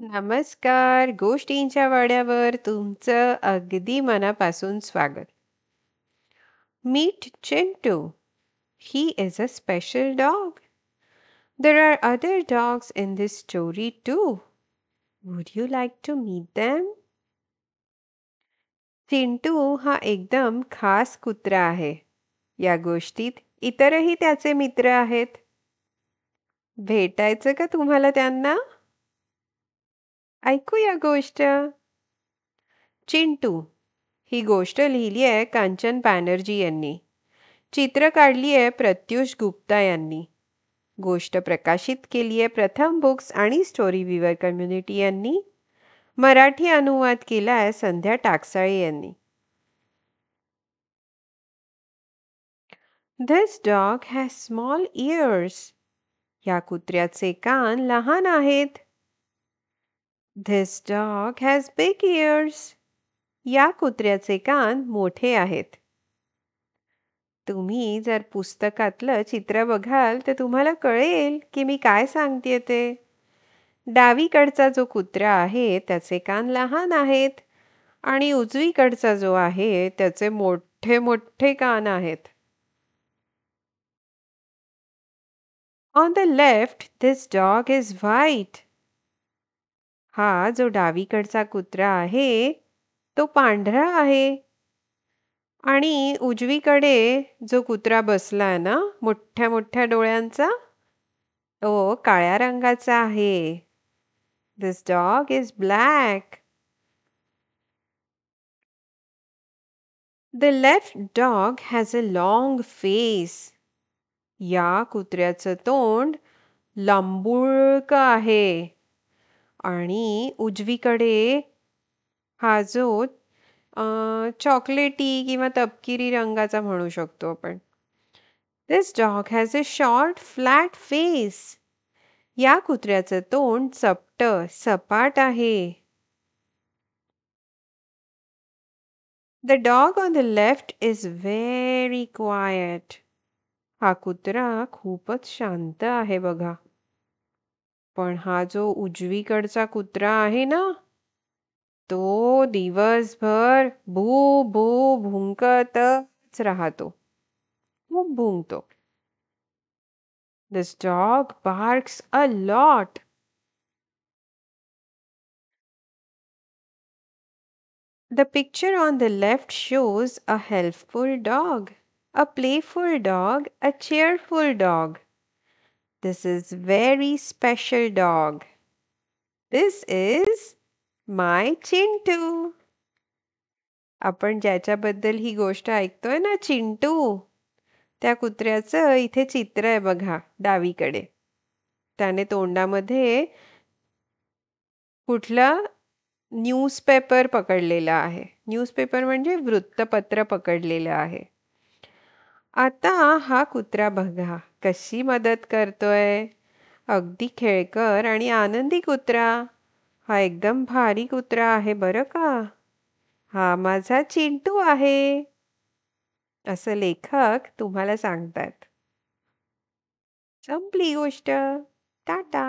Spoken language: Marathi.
नमस्कार. गोष्टींच्या वाड्यावर तुमचं अगदी मनापासून स्वागत. Meet Chintu. He is a special dog. There are other dogs in this story too. Would you like to meet them? Chintu हा एकदम खास कुत्रा आहे. या गोष्टीत इतरही त्याचे मित्र आहेत. भेटायचं का तुम्हाला त्यांना? ऐकूया गोष्ट. चिंटू ही गोष्ट लिहिली आहे कांचन बॅनर्जी यांनी. चित्र काढली आहे प्रत्युष गुप्ता यांनी. गोष्ट प्रकाशित केली आहे प्रथम बुक्स आणि स्टोरी विवर कम्युनिटी यांनी. मराठी अनुवाद केला आहे संध्या टाकसाळे यांनी. This dog has small ears. या कुत्र्याचे कान लहान आहेत. This dog has big ears. या कुत्र्याचे कान मोठे आहेत. तुम्ही जर पुस्तकातलं चित्र बघाल तर तुम्हाला कळेल की मी काय सांगते ते. डावीकडचा जो कुत्रा आहे त्याचे कान लहान आहेत आणि उजवीकडचा जो आहे त्याचे मोठे मोठे कान आहेत. On the left, this dog is white. हा जो डावीकडचा कुत्रा आहे तो पांढरा आहे. आणि उजवीकडे जो कुत्रा बसलाय ना मोठ्या मोठ्या डोळ्यांचा तो काळ्या रंगाचा आहे. This dog is black. The left dog has a long face. या कुत्र्याचं तोंड लांबुळक आहे. आणि उजवीकडे हा जो चॉकलेटी किंवा तपकिरी रंगाचा म्हणू शकतो आपण. This dog has a short, flat face. या कुत्र्याचं तोंड चपटं, सपाट आहे. The dog on the left is very quiet. हा कुत्रा खूपच शांत आहे बघा. पण हा जो उजवीकडचा कुत्रा आहे ना तो दिवसभर भू भू भुंकतच राहतो. खूप भुंकतो. This dog barks a lot. The picture on the left shows a helpful dog, a playful dog, a cheerful dog. This is very special dog. This is my Chintu. आपण ज्याच्याबद्दल ही गोष्ट ऐकतोय ना चिंटू त्या कुत्र्याचं इथे चित्र आहे बघा डावीकडे. त्याने तोंडामध्ये कुठला न्यूजपेपर पकडलेला आहे. न्यूजपेपर म्हणजे वृत्तपत्र पकडलेलं आहे. आता हा कुत्रा बघा कशी मदत करतोय. अगदी खेळकर आणि आनंदी कुत्रा. हा एकदम भारी कुत्रा आहे बरं का. हा माझा चिंटू आहे असं लेखक तुम्हाला सांगतात. संपली गोष्ट. टाटा.